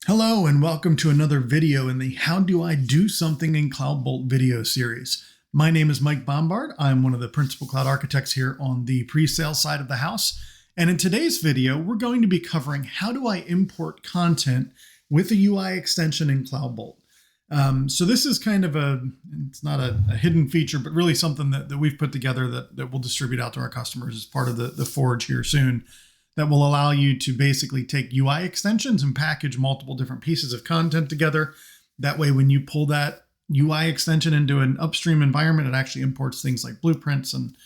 Hello and welcome to another video in the How Do I Do Something in CloudBolt video series. My name is Mike Bombard. I'm one of the principal cloud architects here on the pre-sale side of the house. And in today's video, we're going to be covering how do I import content with a UI extension in CloudBolt. So this is kind of it's not a hidden feature, but really something that we've put together that we'll distribute out to our customers as part of the Forge here soon, that will allow you to basically take UI extensions and package multiple different pieces of content together. That way, when you pull that UI extension into an upstream environment, it actually imports things like blueprints and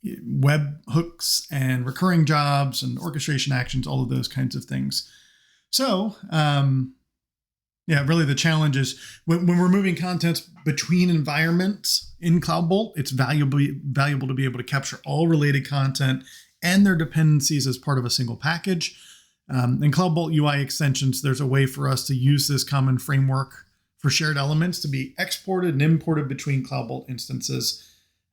webhooks and recurring jobs and orchestration actions, all of those kinds of things. So, really the challenge is when we're moving content between environments in CloudBolt, it's valuable to be able to capture all related content and their dependencies as part of a single package. In CloudBolt UI extensions, there's a way for us to use this common framework for shared elements to be exported and imported between CloudBolt instances.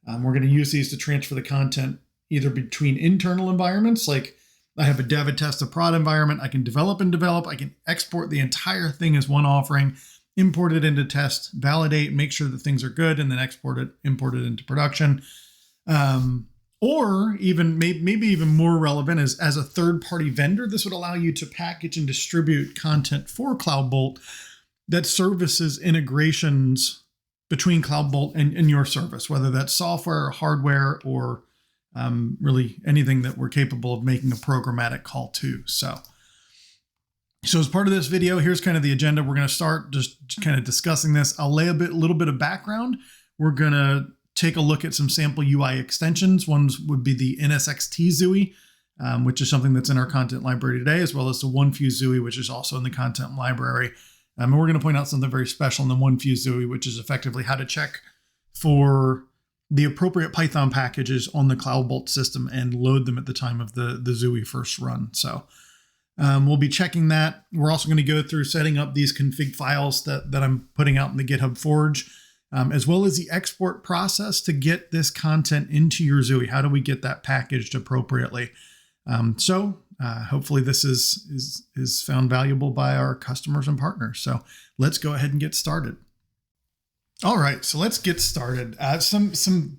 We're going to use these to transfer the content either between internal environments, like I have a dev, a test, a prod environment. I can develop. I can export the entire thing as one offering, import it into test, validate, make sure that things are good, and then export it, import it into production. Or even maybe even more relevant is as a third-party vendor, this would allow you to package and distribute content for CloudBolt that services integrations between CloudBolt and your service, whether that's software, hardware, or really anything that we're capable of making a programmatic call to. So as part of this video, here's kind of the agenda. We're going to start just kind of discussing this. I'll lay a little bit of background. We're going to take a look at some sample UI extensions. One would be the NSXT ZUI, which is something that's in our content library today, as well as the OneFuse ZUI, which is also in the content library. And we're going to point out something very special in the OneFuse ZUI, which is effectively how to check for the appropriate Python packages on the CloudBolt system and load them at the time of the ZUI first run. So we'll be checking that. We're also going to go through setting up these config files that I'm putting out in the GitHub Forge, as well as the export process to get this content into your ZUI. How do we get that packaged appropriately? Hopefully this is found valuable by our customers and partners. So let's go ahead and get started. All right, so let's get started.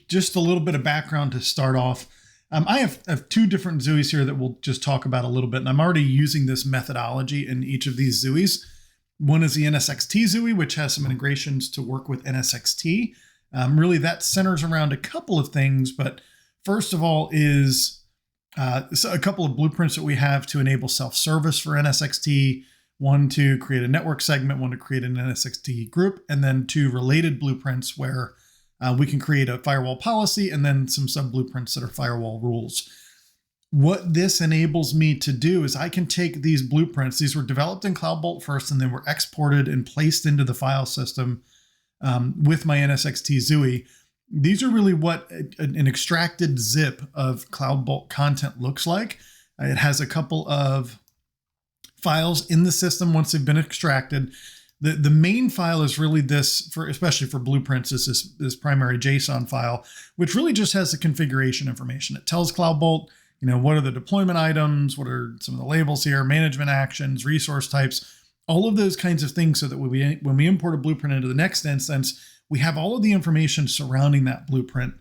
Just a little bit of background to start off. I have two different ZUIs here that we'll just talk about a little bit, and I'm already using this methodology in each of these ZUIs. One is the NSXT ZUI, which has some integrations to work with NSXT. Really, that centers around a couple of things, but first of all is a couple of blueprints that we have to enable self-service for NSXT. One to create a network segment, one to create an NSXT group, and then two related blueprints where we can create a firewall policy and then some sub-blueprints that are firewall rules. What this enables me to do is I can take these blueprints. These were developed in CloudBolt first, and then were exported and placed into the file system with my NSXT ZUI. These are really what an extracted zip of CloudBolt content looks like. It has a couple of files in the system once they've been extracted. The main file is really this, especially for blueprints, is this primary JSON file, which really just has the configuration information. It tells CloudBolt, what are the deployment items? What are some of the labels here? Management actions, resource types, all of those kinds of things, so that when we import a blueprint into the next instance, we have all of the information surrounding that blueprint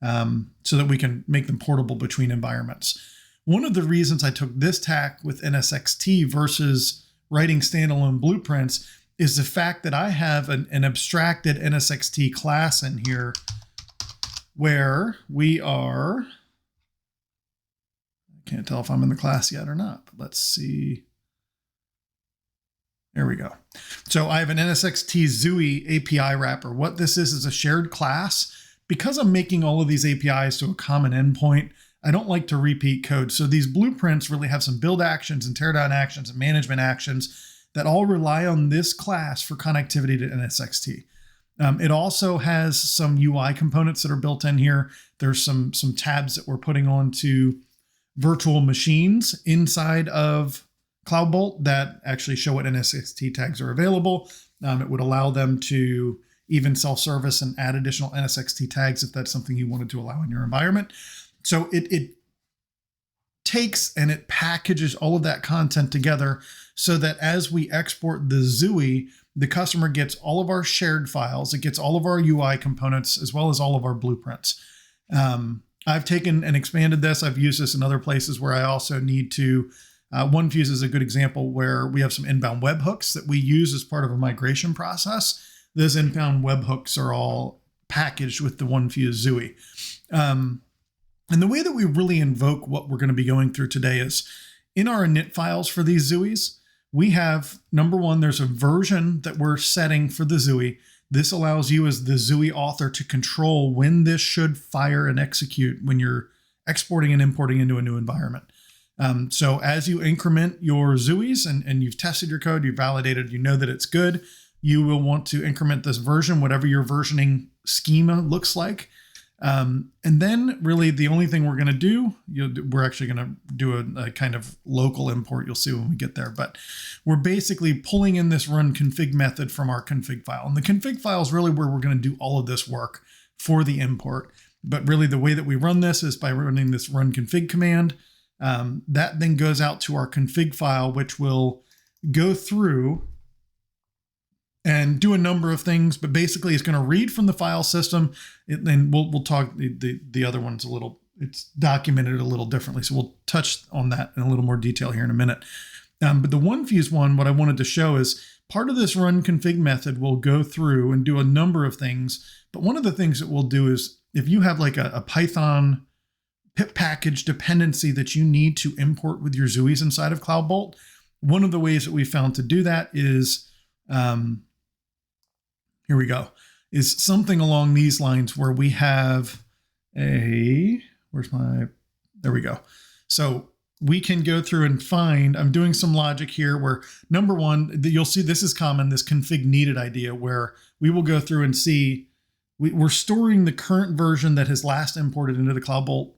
so that we can make them portable between environments. One of the reasons I took this tack with NSXT versus writing standalone blueprints is the fact that I have an abstracted NSXT class in here where we are... Can't tell if I'm in the class yet or not, but let's see. There we go. So I have an NSXT ZUI API wrapper. What this is a shared class. Because I'm making all of these APIs to a common endpoint, I don't like to repeat code. So these blueprints really have some build actions and teardown actions and management actions that all rely on this class for connectivity to NSXT. It also has some UI components that are built in here. There's some tabs that we're putting onto virtual machines inside of CloudBolt that actually show what NSXT tags are available. It would allow them to even self-service and add additional NSXT tags if that's something you wanted to allow in your environment. So it takes and it packages all of that content together so that as we export the ZUI, the customer gets all of our shared files. It gets all of our UI components as well as all of our blueprints. I've taken and expanded this. I've used this in other places where I also need to. OneFuse is a good example where we have some inbound webhooks that we use as part of a migration process. Those inbound webhooks are all packaged with the OneFuse ZUI. And the way that we really invoke what we're going to be going through today is in our init files for these ZUIs, we have, number one, there's a version that we're setting for the ZUI. This allows you as the ZUI author to control when this should fire and execute when you're exporting and importing into a new environment. So as you increment your ZUIs and you've tested your code, you've validated, you know that it's good, you will want to increment this version, whatever your versioning schema looks like. And then really the only thing we're going to do, we're actually going to do a kind of local import. You'll see when we get there, but we're basically pulling in this run config method from our config file. And the config file is really where we're going to do all of this work for the import. But really the way that we run this is by running this run config command. That then goes out to our config file, which will go through and do a number of things, but basically it's going to read from the file system. And we'll talk the other one's it's documented a little differently. So we'll touch on that in a little more detail here in a minute. But the OneFuse one, what I wanted to show is part of this run config method will go through and do a number of things. But one of the things that we'll do is if you have like a Python pip package dependency that you need to import with your ZUIs inside of CloudBolt, one of the ways that we found to do that is, here we go, is something along these lines where we have there we go. So we can go through and find, I'm doing some logic here where number one, you'll see this is common, this config needed idea where we will go through and see, we're storing the current version that has last imported into the CloudBolt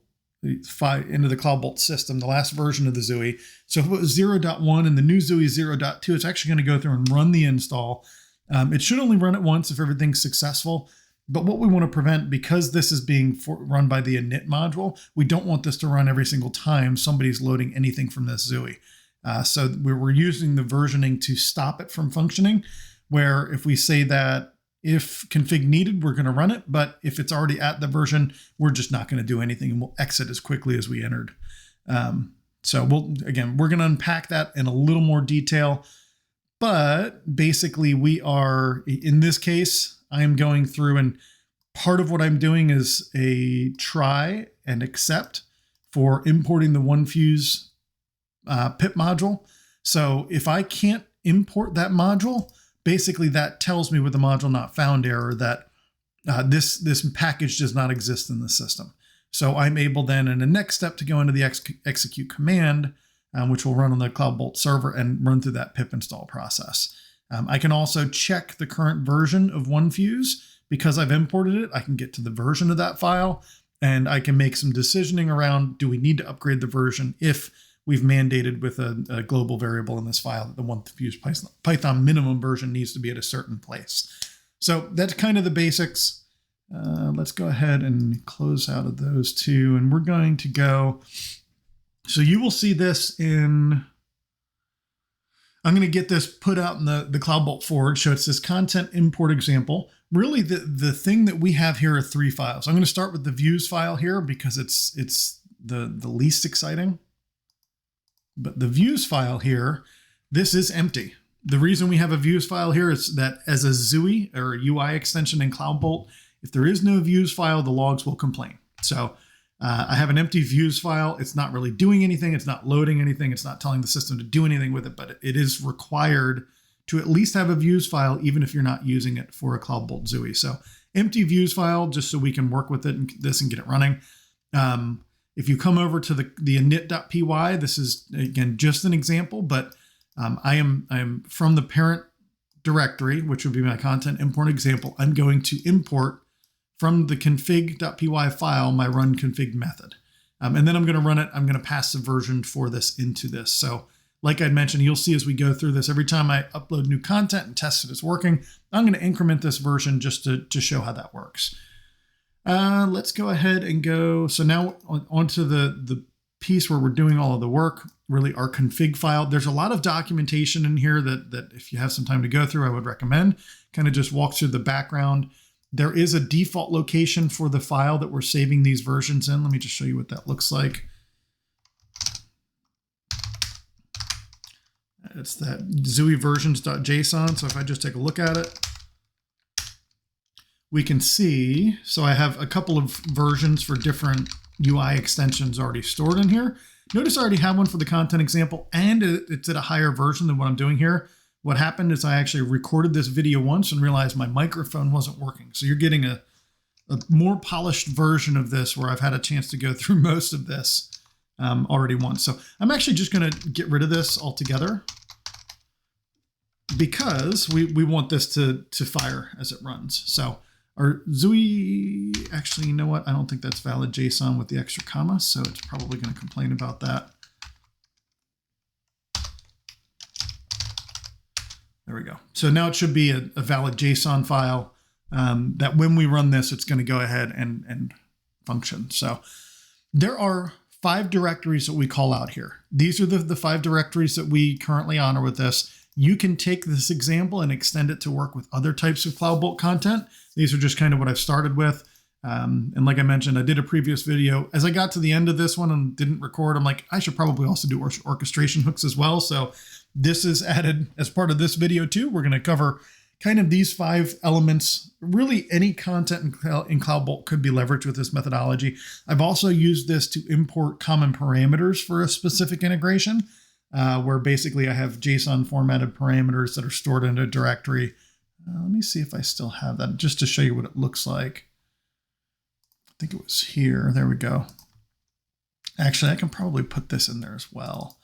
system, the last version of the ZUI. So if it was 0.1 and the new ZUI is 0.2, it's actually going to go through and run the install. It should only run it once if everything's successful. But what we want to prevent, because this is being run by the init module, we don't want this to run every single time somebody's loading anything from this ZUI. So we're using the versioning to stop it from functioning, where if we say that if config needed, we're going to run it. But if it's already at the version, we're just not going to do anything and we'll exit as quickly as we entered. So we're going to unpack that in a little more detail. But basically we are, in this case, I am going through and part of what I'm doing is a try and accept for importing the OneFuse pip module. So if I can't import that module, basically that tells me with the module not found error that this package does not exist in the system. So I'm able then in the next step to go into the execute command, which will run on the CloudBolt server and run through that pip install process. I can also check the current version of OneFuse. Because I've imported it, I can get to the version of that file and I can make some decisioning around, do we need to upgrade the version if we've mandated with a global variable in this file that the OneFuse Python minimum version needs to be at a certain place. So that's kind of the basics. Let's go ahead and close out of those two. And we're going to go, so you will see this in, I'm going to get this put out in the CloudBolt forward. So it's this content import example. Really, the thing that we have here are three files. I'm going to start with the views file here because it's the least exciting. But the views file here, this is empty. The reason we have a views file here is that as a ZUI or a UI extension in CloudBolt, if there is no views file, the logs will complain. So I have an empty views file. It's not really doing anything. It's not loading anything. It's not telling the system to do anything with it, but it is required to at least have a views file, even if you're not using it for a CloudBolt ZUI. So empty views file, just so we can work with it and get it running. If you come over to the init.py, this is, again, just an example, but I am from the parent directory, which would be my content import example. I'm going to import from the config.py file, my run config method. And then I'm going to run it. I'm going to pass the version for this into this. So like I mentioned, you'll see as we go through this, every time I upload new content and test that it's working, I'm going to increment this version just to show how that works. Let's go ahead and go. So now onto the piece where we're doing all of the work, really our config file. There's a lot of documentation in here that if you have some time to go through, I would recommend. Kind of just walk through the background. There is a default location for the file that we're saving these versions in. Let me just show you what that looks like. It's that ZUI versions.json. So if I just take a look at it, we can see, so I have a couple of versions for different UI extensions already stored in here. Notice I already have one for the content example, and it's at a higher version than what I'm doing here. What happened is I actually recorded this video once and realized my microphone wasn't working. So you're getting a more polished version of this where I've had a chance to go through most of this already once. So I'm actually just going to get rid of this altogether because we want this to fire as it runs. So our ZUI, actually, you know what? I don't think that's valid JSON with the extra comma, so it's probably going to complain about that. There we go. So now it should be a valid JSON file that when we run this, it's going to go ahead and function. So there are 5 directories that we call out here. These are the 5 directories that we currently honor with this. You can take this example and extend it to work with other types of CloudBolt content. These are just kind of what I've started with. And like I mentioned, I did a previous video. As I got to the end of this one and didn't record, I'm like, I should probably also do orchestration hooks as well. So this is added as part of this video too. We're going to cover kind of these 5 elements. Really any content in CloudBolt could be leveraged with this methodology. I've also used this to import common parameters for a specific integration. Where basically I have JSON formatted parameters that are stored in a directory. Let me see if I still have that just to show you what it looks like. I think it was here. There we go. Actually, I can probably put this in there as well.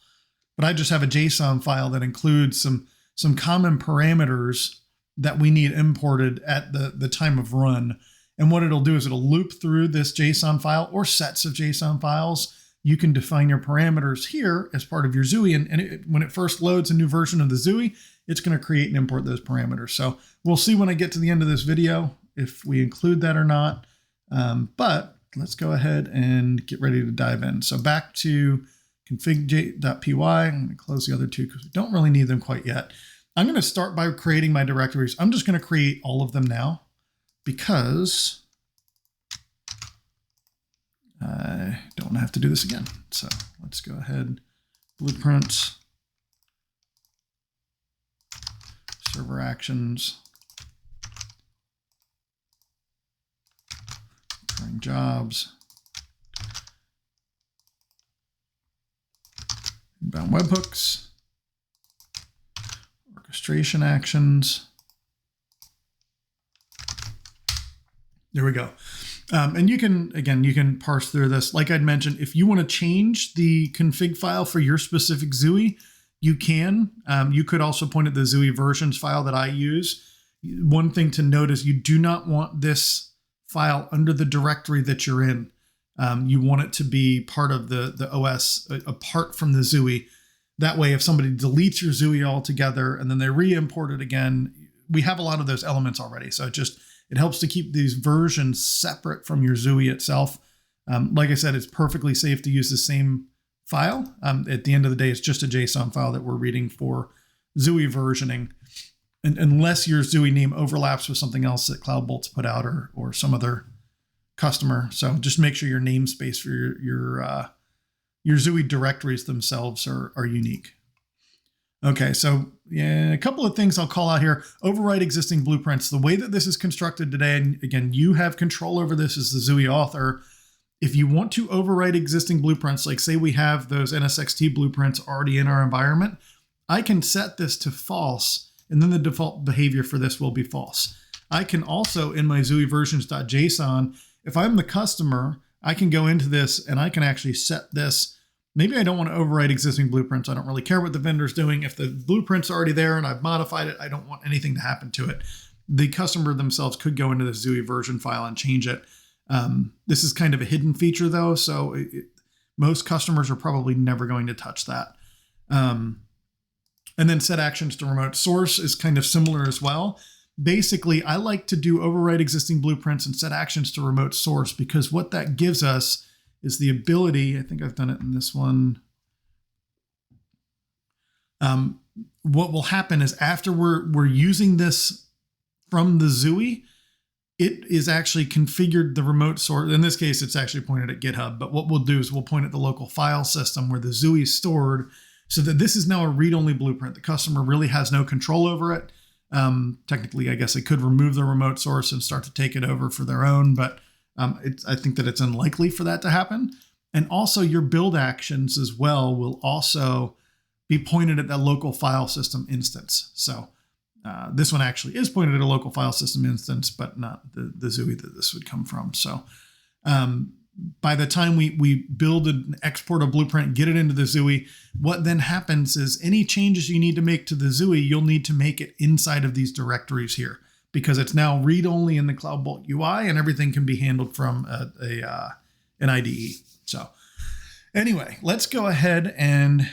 But I just have a JSON file that includes some common parameters that we need imported at the time of run. And what it'll do is it'll loop through this JSON file or sets of JSON files. You can define your parameters here as part of your ZUI. And when it first loads a new version of the ZUI, it's going to create and import those parameters. So we'll see when I get to the end of this video if we include that or not. But let's go ahead and get ready to dive in. So back to config.py. I'm going to close the other 2 because we don't really need them quite yet. I'm going to start by creating my directories. I'm just going to create all of them now because I don't have to do this again. So let's go ahead. Blueprints, server actions, recurring jobs, inbound webhooks, orchestration actions. There we go. And you can parse through this. Like I'd mentioned, if you want to change the config file for your specific ZUI, you can. You could also point at the ZUI versions file that I use. One thing to note is you do not want this file under the directory that you're in. You want it to be part of the OS, apart from the ZUI. That way, if somebody deletes your ZUI altogether and then they re-import it again, we have a lot of those elements already. So it helps to keep these versions separate from your ZUI itself. Like I said, it's perfectly safe to use the same file. At the end of the day, it's just a JSON file that we're reading for ZUI versioning, and unless your ZUI name overlaps with something else that CloudBolt's put out or some other customer. So just make sure your namespace for your ZUI directories themselves are unique. Okay, so yeah, a couple of things I'll call out here. Override existing blueprints. The way that this is constructed today, and again, you have control over this as the ZUI author. If you want to override existing blueprints, like say we have those NSXT blueprints already in our environment, I can set this to false, and then the default behavior for this will be false. I can also, in my ZUI versions.json, if I'm the customer, I can go into this and I can actually set this. Maybe I don't want to override existing blueprints. I don't really care what the vendor's doing. If the blueprint's already there and I've modified it, I don't want anything to happen to it. The customer themselves could go into the ZUI version file and change it. This is kind of a hidden feature though, so most customers are probably never going to touch that. And then set actions to remote source is kind of similar as well. Basically, I like to do override existing blueprints and set actions to remote source because what that gives us is the ability, I think I've done it in this one. What will happen is after we're using this from the ZUI, it is actually configured the remote source. In this case, it's actually pointed at GitHub, but what we'll do is we'll point at the local file system where the ZUI is stored, so that this is now a read-only blueprint. The customer really has no control over it. Technically, I guess they could remove the remote source and start to take it over for their own, but I think that it's unlikely for that to happen. And also your build actions as well will also be pointed at that local file system instance. So this one actually is pointed at a local file system instance, but not the ZUI that this would come from. So by the time we build and export a blueprint, get it into the ZUI, what then happens is any changes you need to make to the ZUI, you'll need to make it inside of these directories here, because it's now read-only in the CloudBolt UI and everything can be handled from an IDE. So anyway, let's go ahead and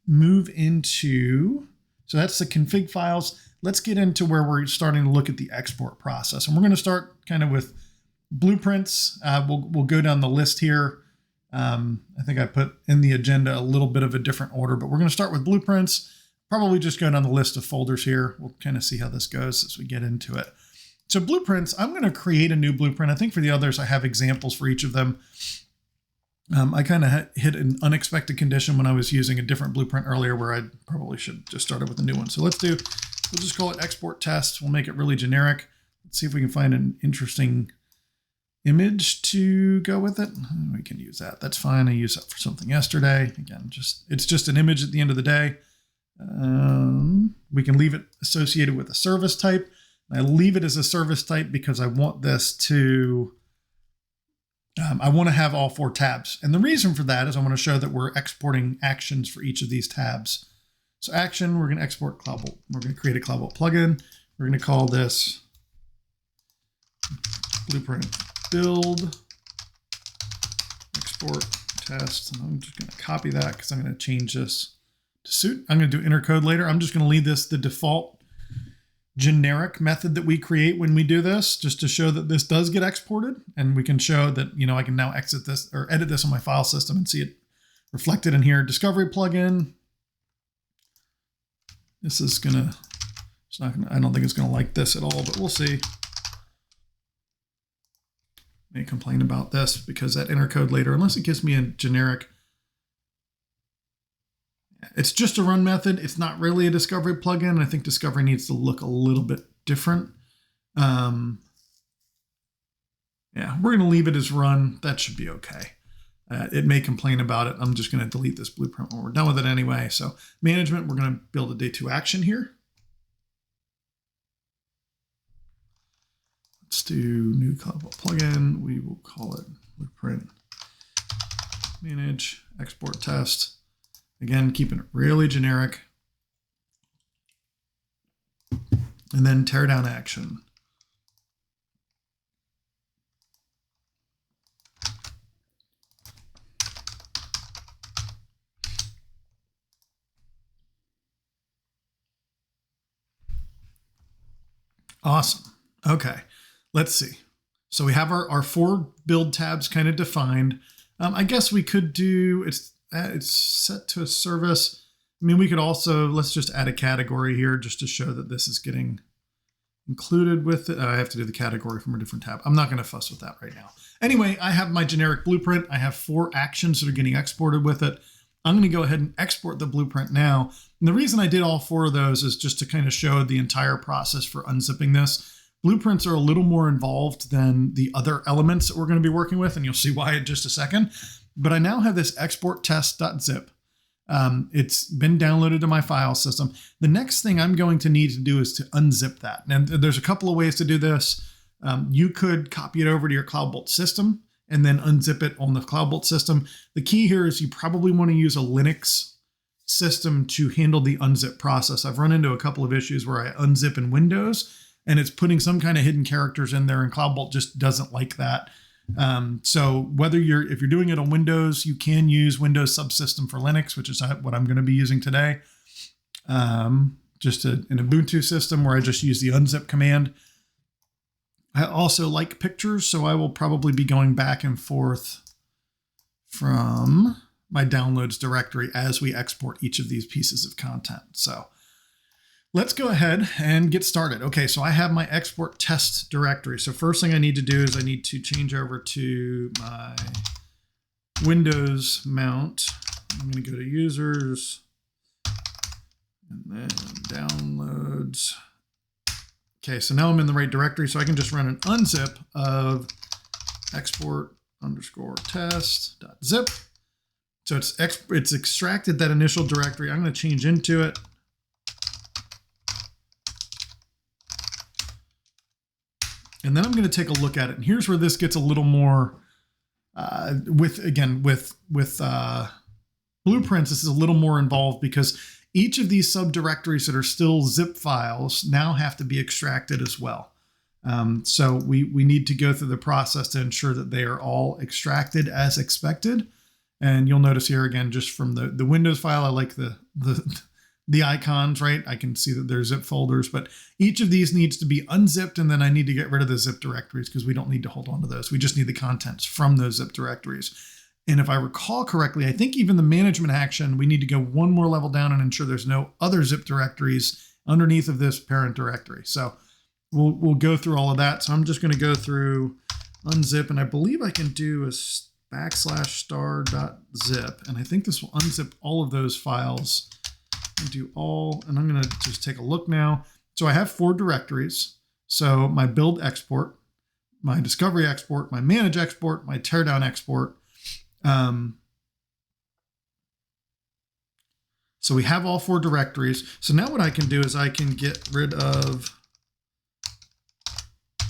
move into, so that's the config files. Let's get into where we're starting to look at the export process. And we're going to start kind of with blueprints. We'll go down the list here. I think I put in the agenda a little bit of a different order, but we're going to start with blueprints. Probably just go down the list of folders here. We'll kind of see how this goes as we get into it. So blueprints, I'm going to create a new blueprint. I think for the others, I have examples for each of them. I kind of hit an unexpected condition when I was using a different blueprint earlier where I probably should just started with a new one. So we'll just call it export test. We'll make it really generic. Let's see if we can find an interesting image to go with it. We can use that. That's fine. I used that for something yesterday. Again, it's just an image at the end of the day. We can leave it associated with a service type. I leave it as a service type because I want this to, I want to have all 4 tabs. And the reason for that is I want to show that we're exporting actions for each of these tabs. So action, we're going to export CloudBolt. We're going to create a CloudBolt plugin. We're going to call this blueprint build export test. And I'm just going to copy that because I'm going to change this to suit. I'm going to do inner code later. I'm just going to leave this the default generic method that we create when we do this, just to show that this does get exported. And we can show that, you know, I can now exit this or edit this on my file system and see it reflected in here. Discovery plugin. This is gonna, it's not gonna, I don't think it's gonna like this at all, but we'll see. May complain about this because that inner code later, unless it gives me a generic, it's just a run method. It's not really a discovery plugin. I think discovery needs to look a little bit different. Yeah, we're going to leave it as run. That should be okay. It may complain about it. I'm just going to delete this blueprint when we're done with it anyway. So management, we're going to build a day 2 action here. Let's do new CloudBolt plugin. We will call it blueprint manage export test. Again, keeping it really generic. And then tear down action. Awesome. Okay, let's see. So we have our 4 build tabs kind of defined. I guess we could do, it's set to a service. I mean, we could also, let's just add a category here just to show that this is getting included with it. I have to do the category from a different tab. I'm not going to fuss with that right now. Anyway, I have my generic blueprint. I have 4 actions that are getting exported with it. I'm going to go ahead and export the blueprint now. And the reason I did all 4 of those is just to kind of show the entire process for unzipping this. Blueprints are a little more involved than the other elements that we're going to be working with, and you'll see why in just a second. But I now have this export test.zip. It's been downloaded to my file system. The next thing I'm going to need to do is to unzip that. And there's a couple of ways to do this. You could copy it over to your CloudBolt system and then unzip it on the CloudBolt system. The key here is you probably want to use a Linux system to handle the unzip process. I've run into a couple of issues where I unzip in Windows and it's putting some kind of hidden characters in there, and CloudBolt just doesn't like that. So if you're doing it on Windows, you can use Windows subsystem for Linux, which is what I'm going to be using today. Just an Ubuntu system where I just use the unzip command. I also like pictures, so I will probably be going back and forth from my downloads directory as we export each of these pieces of content. So let's go ahead and get started. Okay, so I have my export test directory. So first thing I need to do is I need to change over to my Windows mount. I'm going to go to users and then downloads. Okay, so now I'm in the right directory, so I can just run an unzip of export_test.zip. So it's extracted that initial directory. I'm going to change into it. And then I'm going to take a look at it. And here's where this gets a little more, with blueprints, this is a little more involved because each of these subdirectories that are still zip files now have to be extracted as well. So we need to go through the process to ensure that they are all extracted as expected. And you'll notice here again, just from the Windows file, I like the icons, right? I can see that they're zip folders, but each of these needs to be unzipped, and then I need to get rid of the zip directories because we don't need to hold on to those. We just need the contents from those zip directories. And if I recall correctly, I think even the management action, we need to go one more level down and ensure there's no other zip directories underneath of this parent directory. So we'll go through all of that. So I'm just going to go through unzip, and I believe I can do a \star.zip, and I think this will unzip all of those files. Do all, and I'm going to just take a look now. So I have 4 directories. So my build export, my discovery export, my manage export, my teardown export. So we have all 4 directories. So now what I can do is I can get rid of, I'm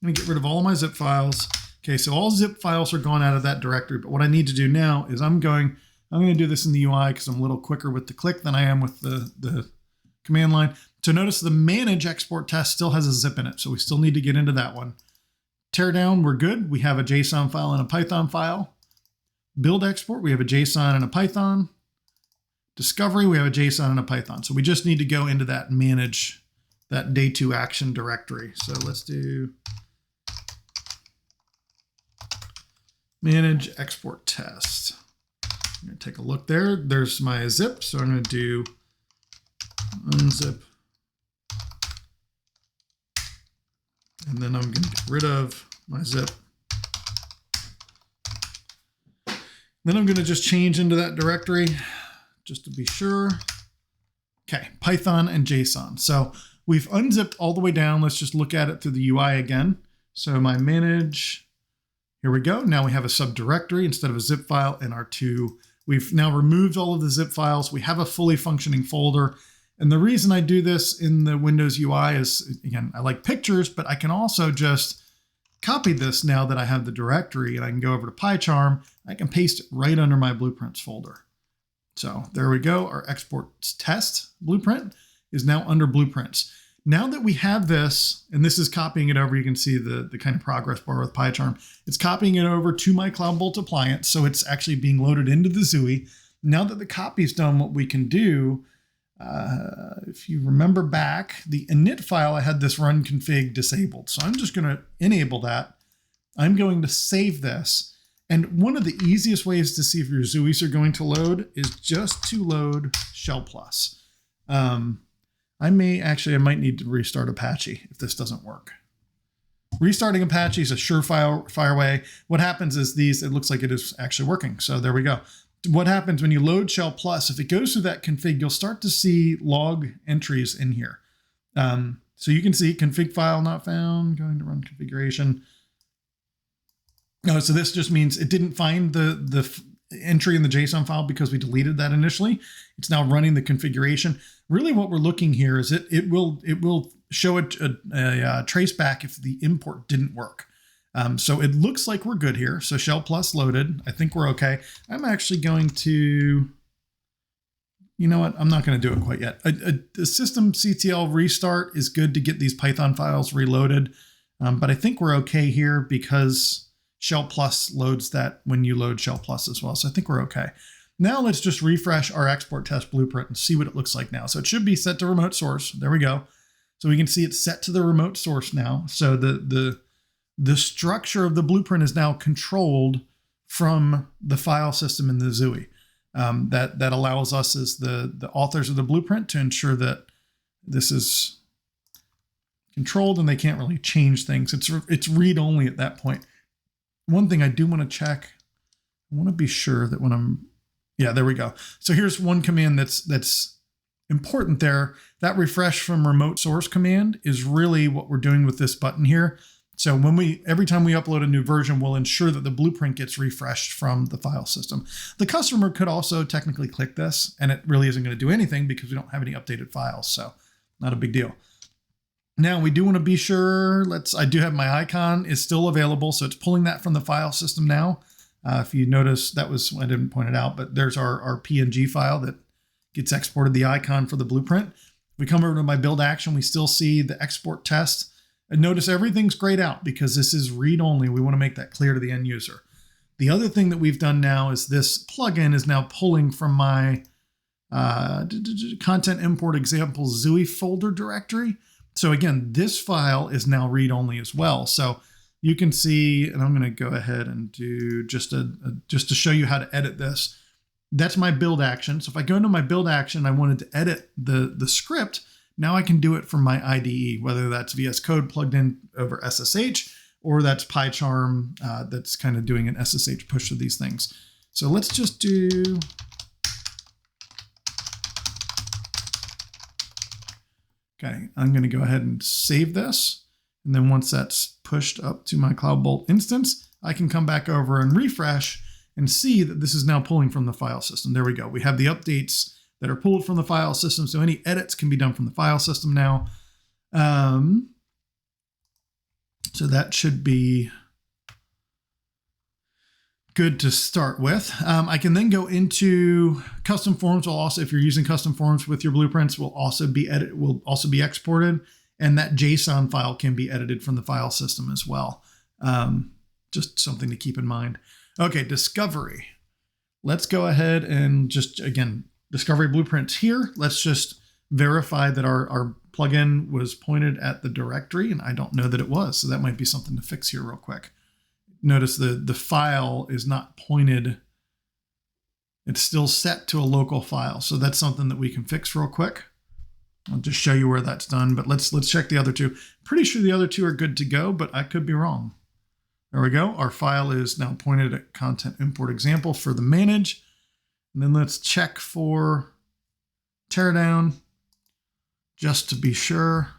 going to get rid of all of my zip files. Okay, so all zip files are gone out of that directory. But what I need to do now is I'm going to do this in the UI because I'm a little quicker with the click than I am with the command line. So notice the manage export test still has a zip in it. So we still need to get into that one. Teardown, we're good. We have a JSON file and a Python file. Build export, we have a JSON and a Python. Discovery, we have a JSON and a Python. So we just need to go into that manage, that day 2 action directory. So let's do manage export test. I'm going to take a look there. There's my zip. So I'm going to do unzip. And then I'm going to get rid of my zip. Then I'm going to just change into that directory just to be sure. Okay, Python and JSON. So we've unzipped all the way down. Let's just look at it through the UI again. So my manage, here we go. Now we have a subdirectory instead of a zip file in our 2. We've now removed all of the zip files. We have a fully functioning folder. And the reason I do this in the Windows UI is, again, I like pictures, but I can also just copy this now that I have the directory, and I can go over to PyCharm. I can paste it right under my blueprints folder. So there we go. Our export test blueprint is now under blueprints. Now that we have this, and this is copying it over, you can see the kind of progress bar with PyCharm. It's copying it over to my CloudBolt appliance. So it's actually being loaded into the XUI. Now that the copy is done, what we can do, if you remember back, the init file, I had this run config disabled. So I'm just going to enable that. I'm going to save this. And one of the easiest ways to see if your XUIs are going to load is just to load Shell Plus. I might need to restart Apache if this doesn't work. Restarting Apache is a surefire way. What happens is it looks like it is actually working. So there we go. What happens when you load Shell Plus, if it goes through that config, you'll start to see log entries in here. So you can see config file not found, going to run configuration. No, so this just means it didn't find the entry in the JSON file because we deleted that initially. It's now running the configuration. Really what we're looking here is it will show a trace back if the import didn't work. So it looks like we're good here. So Shell Plus loaded. I think we're okay. I'm actually going to, you know what? I'm not going to do it quite yet. A system CTL restart is good to get these Python files reloaded. But I think we're okay here because Shell Plus loads that when you load Shell Plus as well. So I think we're okay. Now let's just refresh our export test blueprint and see what it looks like now. So it should be set to remote source. There we go. So we can see it's set to the remote source now. So the structure of the blueprint is now controlled from the file system in the ZUI. That allows us as the authors of the blueprint to ensure that this is controlled and they can't really change things. It's read only at that point. One thing I do want to check, I want to be sure that when yeah, there we go. So here's one command that's important there. That refresh from remote source command is really what we're doing with this button here. So every time we upload a new version, we'll ensure that the blueprint gets refreshed from the file system. The customer could also technically click this, and it really isn't going to do anything because we don't have any updated files. So not a big deal. Now we do want to be sure, I do have my icon is still available. So it's pulling that from the file system now. If you notice, I didn't point it out, but there's our PNG file that gets exported the icon for the blueprint. If we come over to my build action, we still see the export test. And notice everything's grayed out because this is read only. We want to make that clear to the end user. The other thing that we've done now is this plugin is now pulling from my content import example ZUI folder directory. So again, this file is now read only as well. So you can see, and I'm going to go ahead and do just to show you how to edit this. That's my build action. So if I go into my build action, I wanted to edit the script. Now I can do it from my IDE, whether that's VS Code plugged in over SSH, or that's PyCharm that's kind of doing an SSH push of these things. So let's just do, okay, I'm going to go ahead and save this. And then once that's pushed up to my CloudBolt instance, I can come back over and refresh and see that this is now pulling from the file system. There we go. We have the updates that are pulled from the file system. So any edits can be done from the file system now. So that should be good to start with. I can then go into custom forms. Will also, if you're using custom forms with your blueprints, will also be exported. And that JSON file can be edited from the file system as well. Just something to keep in mind. Okay, discovery. Let's go ahead and just, again, discovery blueprints here. Let's just verify that our plugin was pointed at the directory, and I don't know that it was. So that might be something to fix here real quick. Notice the file is not pointed. It's still set to a local file. So that's something that we can fix real quick. I'll just show you where that's done, but let's check the other two. Pretty sure the other two are good to go, but I could be wrong. There we go. Our file is now pointed at content import example for the manage. And then let's check for teardown just to be sure.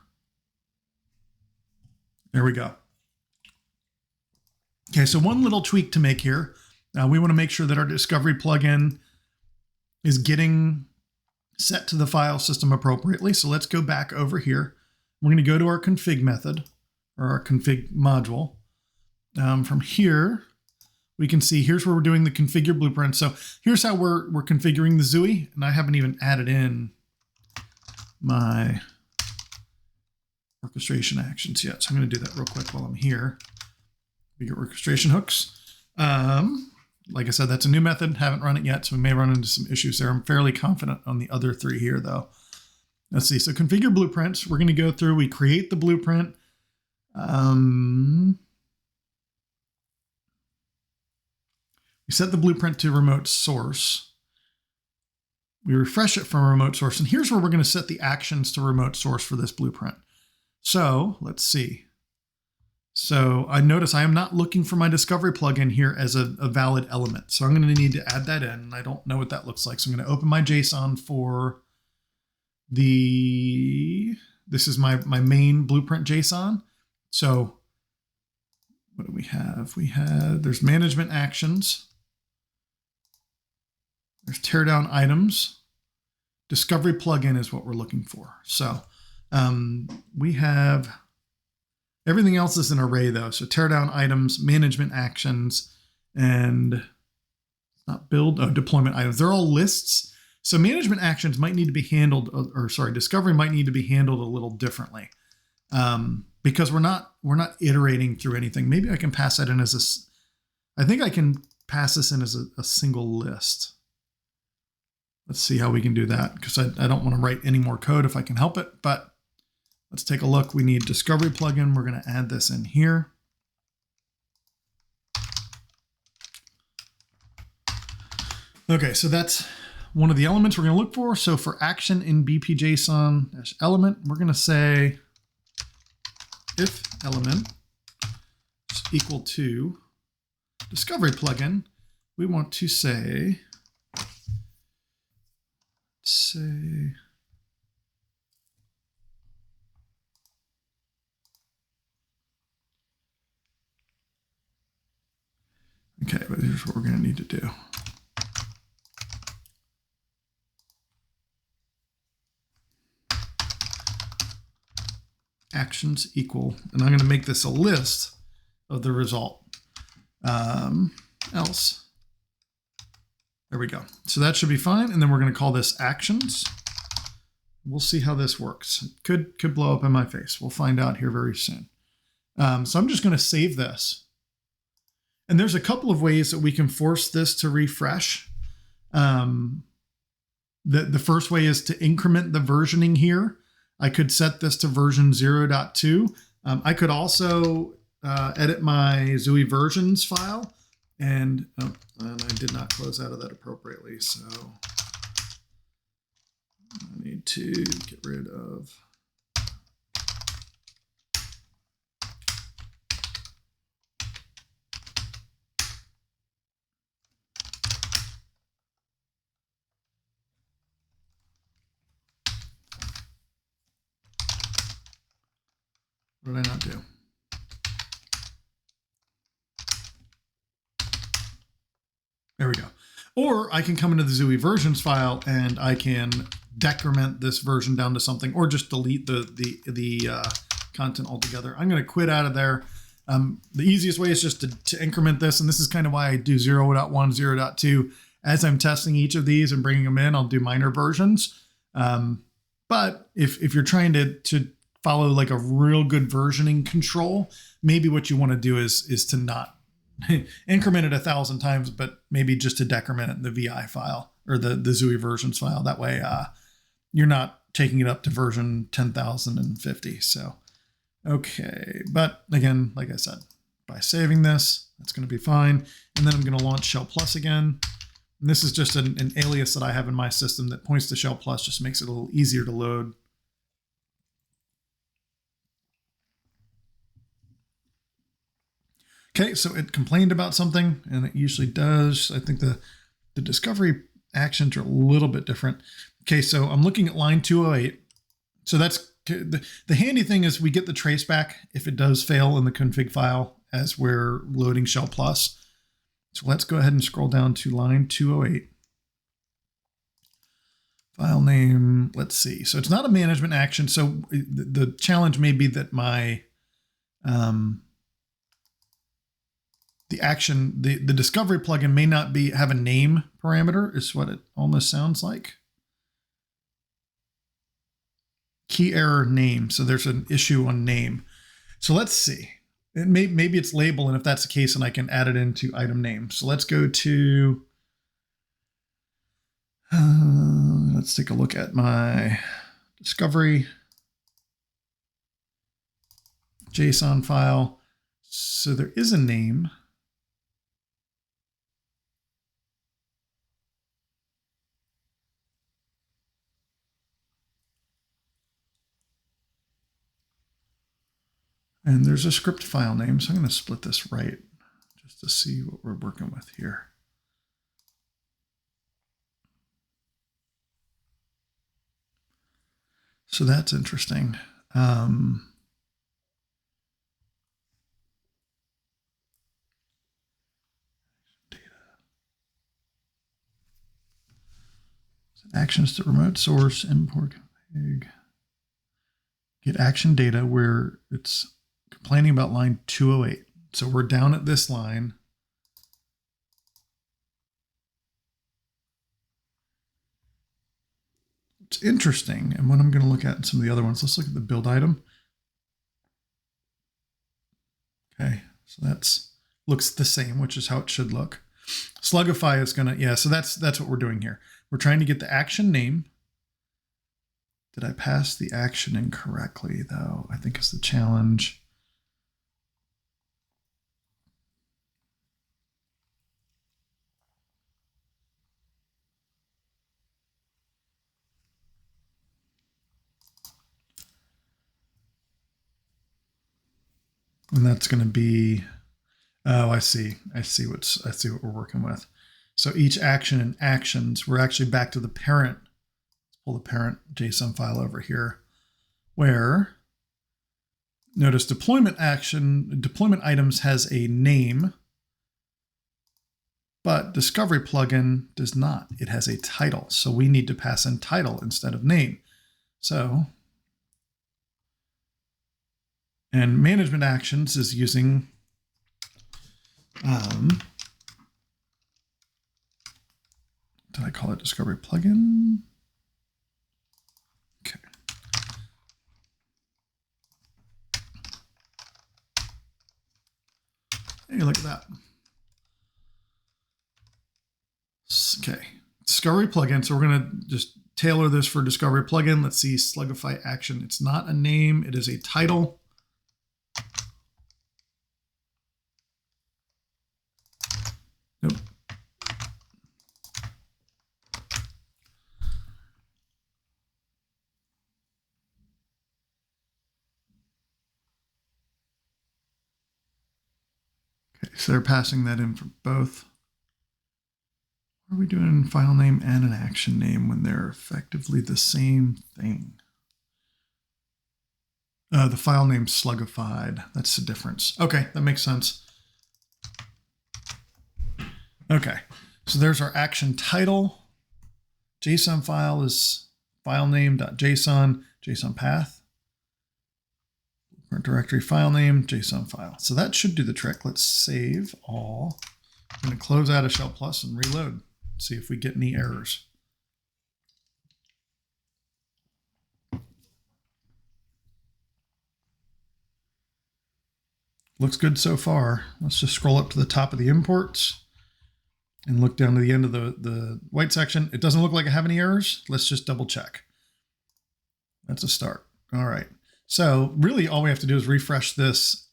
There we go. Okay, so one little tweak to make here. We want to make sure that our discovery plugin is getting set to the file system appropriately. So let's go back over here. We're going to go to our config method or our config module. From here, we can see here's where we're doing the configure blueprint. So here's how we're configuring the ZUI. And I haven't even added in my orchestration actions yet. So I'm going to do that real quick while I'm here. We get orchestration hooks. Like I said, that's a new method. Haven't run it yet, so we may run into some issues there. I'm fairly confident on the other three here, though. Let's see. So configure blueprints. We're going to go through. We create the blueprint. We set the blueprint to remote source. We refresh it from remote source. And here's where we're going to set the actions to remote source for this blueprint. So let's see. So I notice I am not looking for my discovery plugin here as a valid element. So I'm going to need to add that in. I don't know what that looks like. So I'm going to open my JSON for this is my main blueprint JSON. So what do we have? There's management actions. There's teardown items. Discovery plugin is what we're looking for. So we have everything else is an array though. So teardown items, management actions, and not build, deployment items. They're all lists. So management actions might need to be handled, discovery might need to be handled a little differently because we're not iterating through anything. Maybe I can pass that in as I think I can pass this in as a single list. Let's see how we can do that because I don't want to write any more code if I can help it, but let's take a look. We need discovery plugin. We're going to add this in here. Okay, so that's one of the elements we're going to look for. So for action in bpjson-element, we're going to say if element is equal to discovery plugin, we want to say okay, but here's what we're going to need to do. Actions equal, and I'm going to make this a list of the result. Else. There we go. So that should be fine. And then we're going to call this actions. We'll see how this works. It could blow up in my face. We'll find out here very soon. So I'm just going to save this. And there's a couple of ways that we can force this to refresh. The first way is to increment the versioning here. I could set this to version 0.2. I could also edit my Zui versions file. And I did not close out of that appropriately. So I need to get rid of. What did I not do? There we go. Or I can come into the Zui versions file and I can decrement this version down to something, or just delete the content altogether. I'm going to quit out of there. The easiest way is just to increment this. And this is kind of why I do 0.1, 0.2. As I'm testing each of these and bringing them in, I'll do minor versions. But if you're trying to follow like a real good versioning control, maybe what you want to do is to not increment it 1,000 times, but maybe just to decrement it in the VI file or the Zui versions file. That way you're not taking it up to version 10,050. So, okay. But again, like I said, by saving this, that's going to be fine. And then I'm going to launch Shell Plus again. And this is just an alias that I have in my system that points to Shell Plus, just makes it a little easier to load. Okay, so it complained about something, and it usually does. I think the discovery actions are a little bit different. Okay, so I'm looking at line 208. So that's the handy thing is we get the trace back if it does fail in the config file as we're loading Shell Plus. So let's go ahead and scroll down to line 208. File name, let's see. So it's not a management action. So the challenge may be that my the action, the discovery plugin may not have a name parameter, is what it almost sounds like. Key error name. So there's an issue on name. So let's see. Maybe it's label, and if that's the case, then I can add it into item name. So let's go to, let's take a look at my discovery JSON file. So there is a name. And there's a script file name. So I'm going to split this right just to see what we're working with here. So that's interesting. Data. Actions to remote source, import config. Get action data where it's complaining about line 208. So we're down at this line. It's interesting. And what I'm going to look at in some of the other ones, let's look at the build item. Okay, so that's looks the same, which is how it should look. Slugify is going to, yeah, so that's what we're doing here. We're trying to get the action name. Did I pass the action incorrectly, though? I think is the challenge. And that's going to be, oh, I see what we're working with. So each action and actions, we're actually back to the parent. Let's pull the parent JSON file over here, where notice deployment items has a name, but discovery plugin does not. It has a title. So we need to pass in title instead of name. So, and management actions is using did I call it discovery plugin? Okay. Hey, look at that. Okay, discovery plugin. So we're going to just tailor this for discovery plugin. Let's see, Slugify action. It's not a name. It is a title. Nope. Okay, so they're passing that in for both. What are we doing file name and an action name when they're effectively the same thing? The file name slugified. That's the difference. Okay, that makes sense. Okay, so there's our action title. JSON file is file name.json, JSON path. Directory file name, JSON file. So that should do the trick. Let's save all. I'm going to close out of Shell Plus and reload. See if we get any errors. Looks good so far. Let's just scroll up to the top of the imports and look down to the end of the white section. It doesn't look like I have any errors. Let's just double check. That's a start. All right. So really all we have to do is refresh this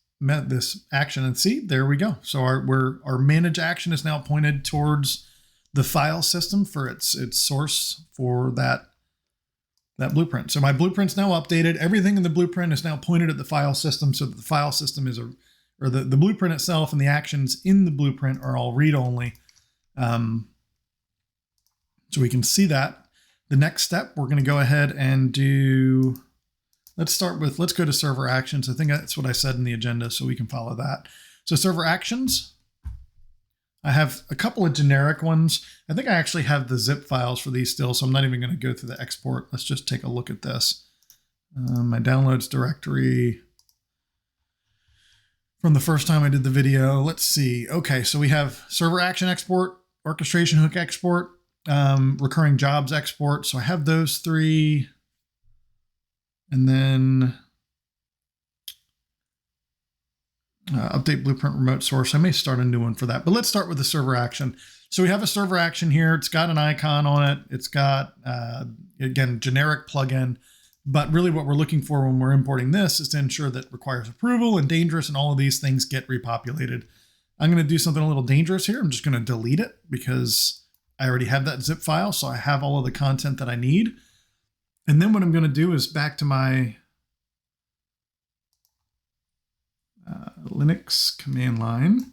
action and see, there we go. So our manage action is now pointed towards the file system for its source for that blueprint. So my blueprint's now updated. Everything in the blueprint is now pointed at the file system, so that the file system is the blueprint itself and the actions in the blueprint are all read-only. So we can see that. The next step, we're going to go ahead and do, let's go to server actions. I think that's what I said in the agenda, so we can follow that. So server actions, I have a couple of generic ones. I think I actually have the zip files for these still, so I'm not even going to go through the export. Let's just take a look at this. My downloads directory from the first time I did the video. Let's see. Okay, so we have server action export, orchestration hook export, recurring jobs export. So I have those three. And then update blueprint remote source. I may start a new one for that, but let's start with the server action. So we have a server action here. It's got an icon on it. It's got, again, generic plugin, but really what we're looking for when we're importing this is to ensure that requires approval and dangerous and all of these things get repopulated. I'm going to do something a little dangerous here. I'm just going to delete it because I already have that zip file. So I have all of the content that I need. And then what I'm going to do is back to my Linux command line.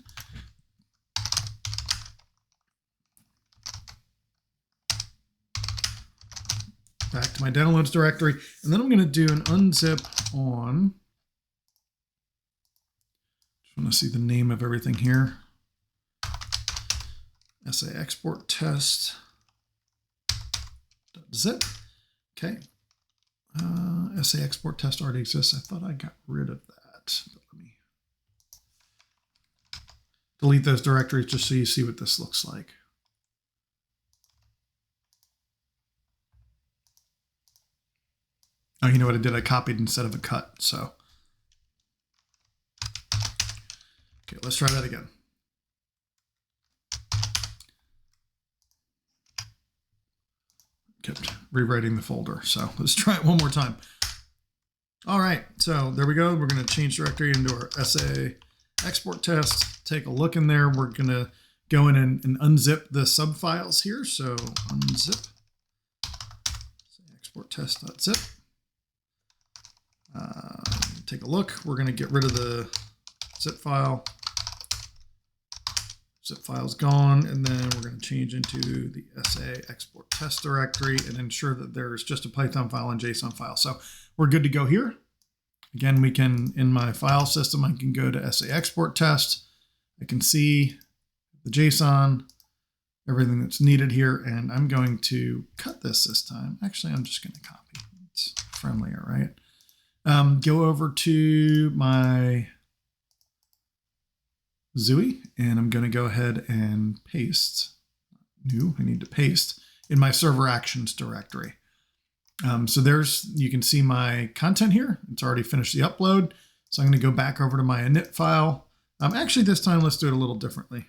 Back to my downloads directory. And then I'm going to do an unzip on, just want to see the name of everything here. SA export test. .zip. Okay. SA export test already exists. I thought I got rid of that. But let me delete those directories just so you see what this looks like. Oh, you know what I did? I copied instead of a cut. So, okay, let's try that again. Kept rewriting the folder. So let's try it one more time. All right, so there we go. We're going to change directory into our SA export test. Take a look in there. We're going to go in and unzip the subfiles here. So unzip export test.zip. Take a look. We're going to get rid of the zip file. Zip file's gone, and then we're going to change into the SA export test directory and ensure that there's just a Python file and JSON file. So we're good to go here. Again, we can, in my file system, I can go to SA export test. I can see the JSON, everything that's needed here, and I'm going to cut this time. Actually, I'm just going to copy. It's friendlier, right? Go over to my Zooey, and I'm going to go ahead and paste. I need to paste in my server actions directory. So you can see my content here. It's already finished the upload. So I'm going to go back over to my init file. Actually, this time, let's do it a little differently.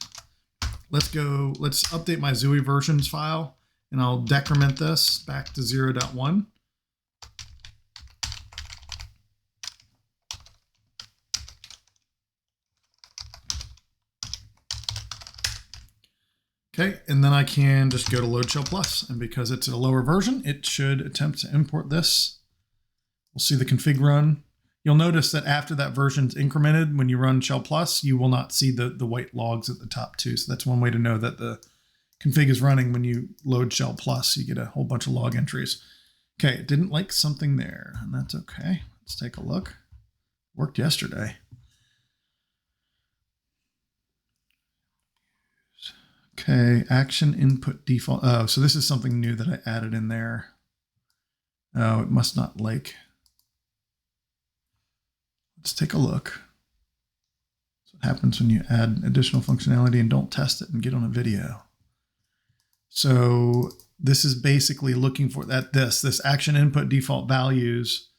Let's update my Zooey versions file, and I'll decrement this back to 0.1. Okay, and then I can just go to load shell plus, and because it's a lower version, it should attempt to import this. We'll see the config run. You'll notice that after that version's incremented, when you run shell plus, you will not see the white logs at the top too. So that's one way to know that the config is running. When you load shell plus, you get a whole bunch of log entries. Okay, it didn't like something there, and that's okay. Let's take a look. Worked yesterday. Okay, action input default. Oh, so this is something new that I added in there. Oh, it must not like. Let's take a look. That's what happens when you add additional functionality and don't test it and get on a video. So this is basically looking for this action input default values.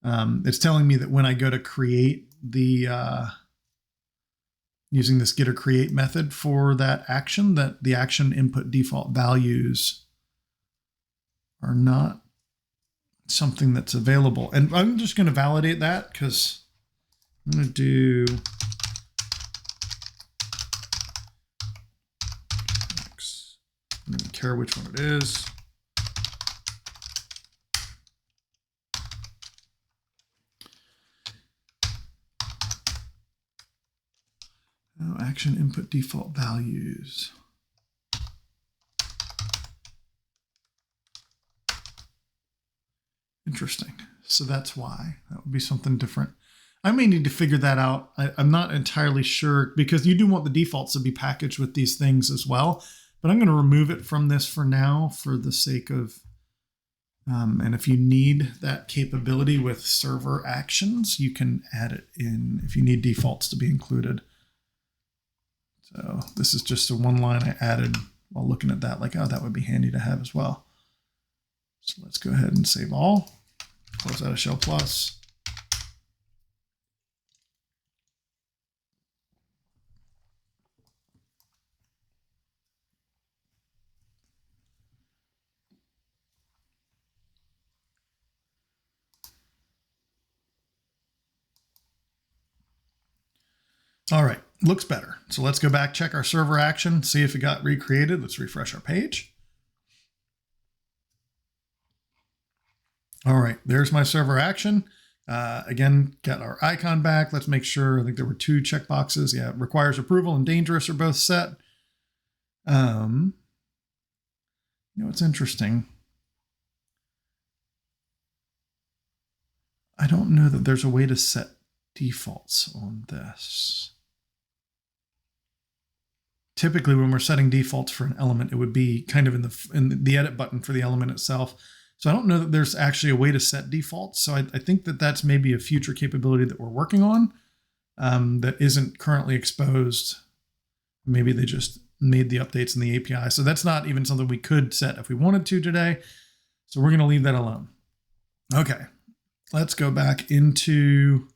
It's telling me that when I go to create the using this getter create method for that action, that the action input default values are not something that's available. And I'm just going to validate that because I'm going to do I don't care which one it is. Oh, action input default values. Interesting. So that's why. That would be something different. I may need to figure that out. I'm not entirely sure because you do want the defaults to be packaged with these things as well. But I'm going to remove it from this for now for the sake of, and if you need that capability with server actions, you can add it in if you need defaults to be included. So this is just a one line I added while looking at that, like, oh, that would be handy to have as well. So let's go ahead and save all, close out of shell plus. All right, looks better. So let's go back, check our server action, see if it got recreated. Let's refresh our page. All right, there's my server action. Again, got our icon back. Let's make sure, I think there were 2 checkboxes. Yeah, requires approval and dangerous are both set. You know, it's interesting. I don't know that there's a way to set defaults on this. Typically, when we're setting defaults for an element, it would be kind of in the edit button for the element itself. So I don't know that there's actually a way to set defaults. So I think that that's maybe a future capability that we're working on that isn't currently exposed. Maybe they just made the updates in the API. So that's not even something we could set if we wanted to today. So we're going to leave that alone. Okay, let's go back into...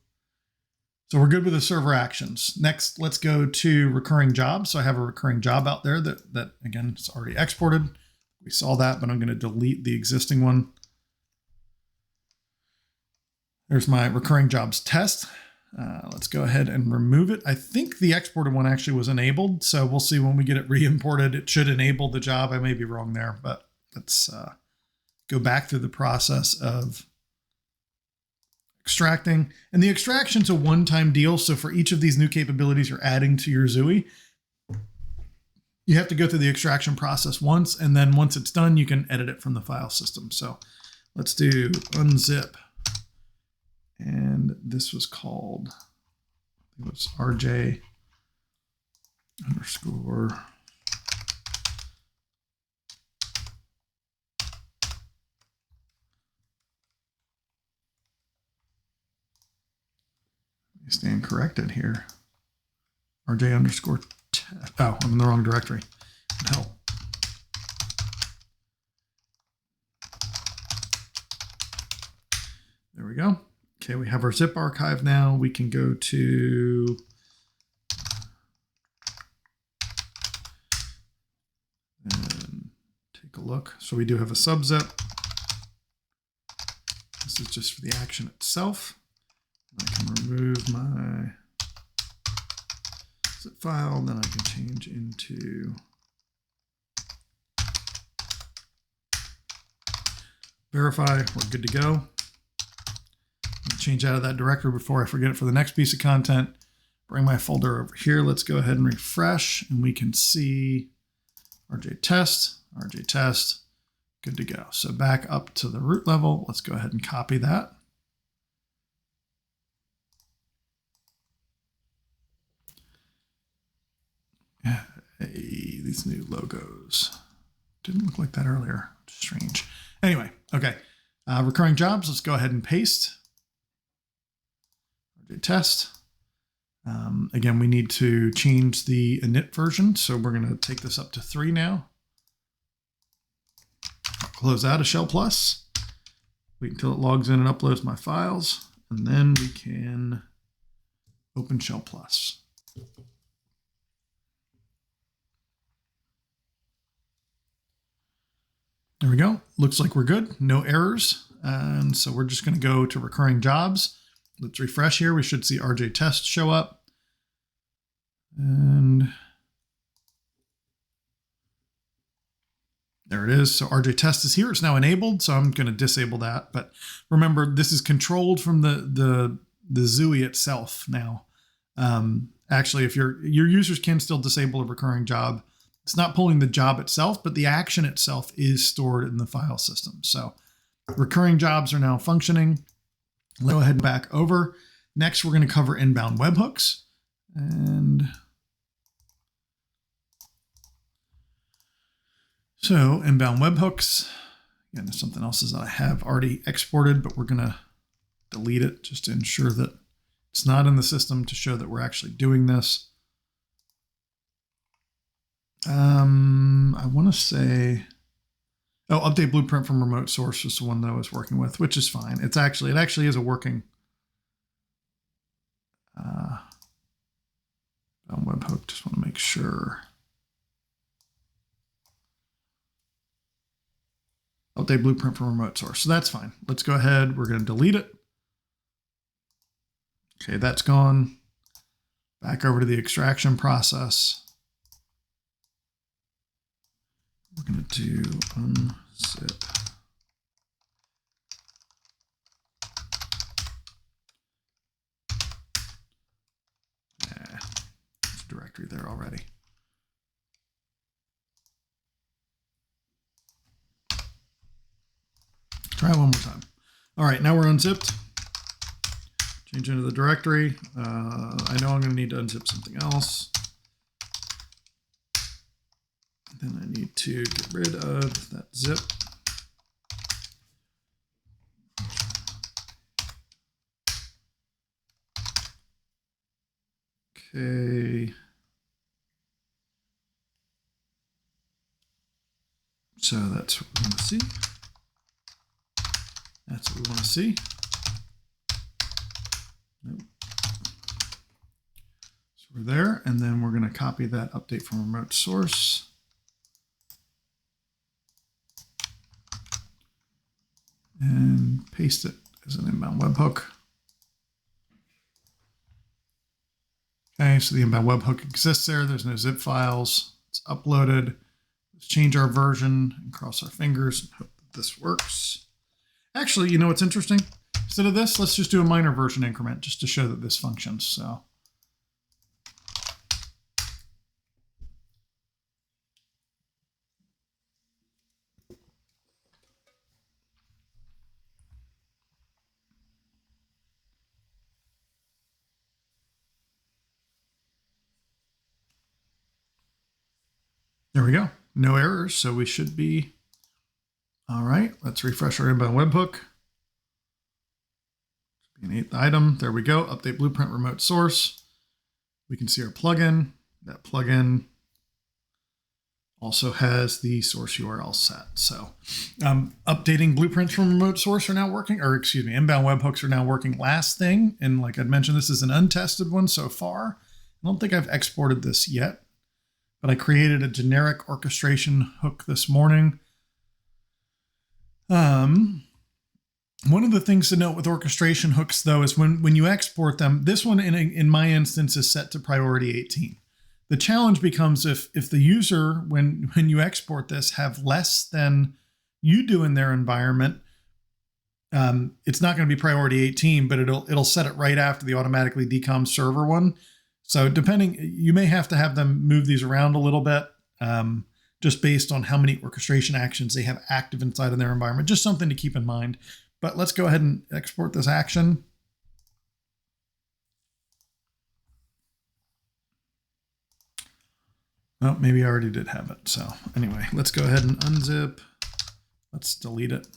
So we're good with the server actions. Next, let's go to recurring jobs. So I have a recurring job out there that again, is already exported. We saw that, but I'm going to delete the existing one. There's my recurring jobs test. Let's go ahead and remove it. I think the exported one actually was enabled. So we'll see when we get it re-imported. It should enable the job. I may be wrong there, but let's go back through the process of extracting. And the extraction's a one-time deal. So for each of these new capabilities you're adding to your ZUI, you have to go through the extraction process once, and then once it's done, you can edit it from the file system. So let's do unzip. And this was called, I think it was RJ underscore. Stand corrected here. RJ underscore. Oh, I'm in the wrong directory. Help. There we go. Okay, we have our zip archive now. We can go to and take a look. So we do have a subzip. This is just for the action itself. I can remove my zip file, then I can change into verify. We're good to go. Change out of that directory before I forget it for the next piece of content. Bring my folder over here. Let's go ahead and refresh, and we can see RJ test, good to go. So back up to the root level. Let's go ahead and copy that. Hey, these new logos didn't look like that earlier. Strange. Anyway, okay. Recurring jobs. Let's go ahead and paste. RJ test. Again, we need to change the init version. So we're going to take this up to 3 now. Close out of Shell Plus. Wait until it logs in and uploads my files. And then we can open Shell Plus. There we go. Looks like we're good. No errors. And so we're just going to go to recurring jobs. Let's refresh here. We should see RJ test show up. And there it is. So RJ test is here. It's now enabled. So I'm going to disable that. But remember, this is controlled from the ZUI itself now. Actually, if your users can still disable a recurring job, it's not pulling the job itself, but the action itself is stored in the file system. So recurring jobs are now functioning. Let's go ahead and back over. Next, we're going to cover inbound webhooks. And so inbound webhooks, again, there's something else that I have already exported, but we're going to delete it just to ensure that it's not in the system to show that we're actually doing this. I want to say, update blueprint from remote source was the one that I was working with, which is fine. It actually is a working webhook. Just want to make sure. Update blueprint from remote source. So that's fine. Let's go ahead. We're going to delete it. Okay, that's gone. Back over to the extraction process. We're going to do unzip. There's a directory there already. Try it one more time. All right, now we're unzipped. Change into the directory. I know I'm going to need to unzip something else. Then I need to get rid of that zip. Okay. So that's what we want to see. That's what we want to see. Nope. So we're there, and then we're going to copy that update from remote source. And paste it as an inbound webhook. Okay, so the inbound webhook exists there. There's no zip files. It's uploaded. Let's change our version and cross our fingers and hope that this works. Actually, you know what's interesting? Instead of this, let's just do a minor version increment just to show that this functions. So there we go. No errors, so we should be all right. Let's refresh our inbound webhook. Should be an 8th item. There we go. Update blueprint remote source. We can see our plugin. That plugin also has the source URL set. So updating blueprints from remote source are now working, or excuse me, inbound webhooks are now working. Last thing, and like I'd mentioned, this is an untested one so far. I don't think I've exported this yet, but I created a generic orchestration hook this morning. One of the things to note with orchestration hooks, though, is when you export them, this one in my instance is set to priority 18. The challenge becomes if the user, when you export this, have less than you do in their environment, it's not going to be priority 18, but it'll set it right after the automatically decom server one. So depending, you may have to have them move these around a little bit, just based on how many orchestration actions they have active inside of their environment. Just something to keep in mind. But let's go ahead and export this action. Oh, maybe I already did have it. So anyway, let's go ahead and unzip. Let's delete it.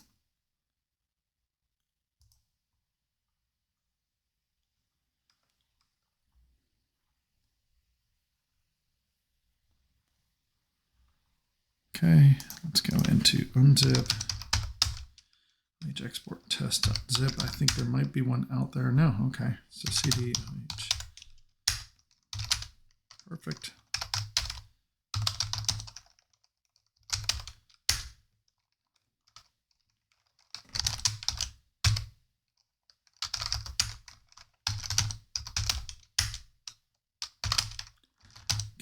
Okay, let's go into unzip. Page export test.zip. I think there might be one out there. No, okay. So cd perfect.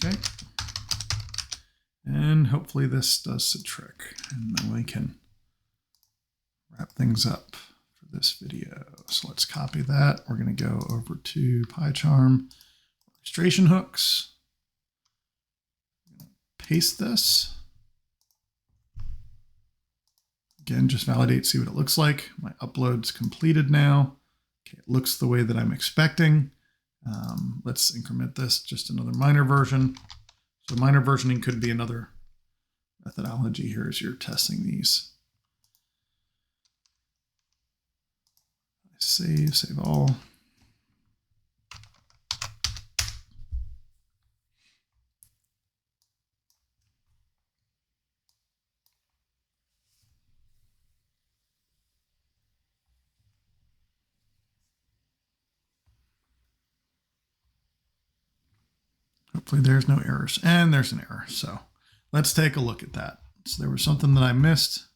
Okay. And hopefully this does the trick, and then we can wrap things up for this video. So let's copy that. We're going to go over to PyCharm, orchestration hooks. Paste this. Again, just validate, see what it looks like. My upload's completed now. Okay, it looks the way that I'm expecting. Let's increment this, just another minor version. So minor versioning could be another methodology here as you're testing these. Save all. Hopefully there's no errors, and there's an error. So let's take a look at that. So there was something that I missed.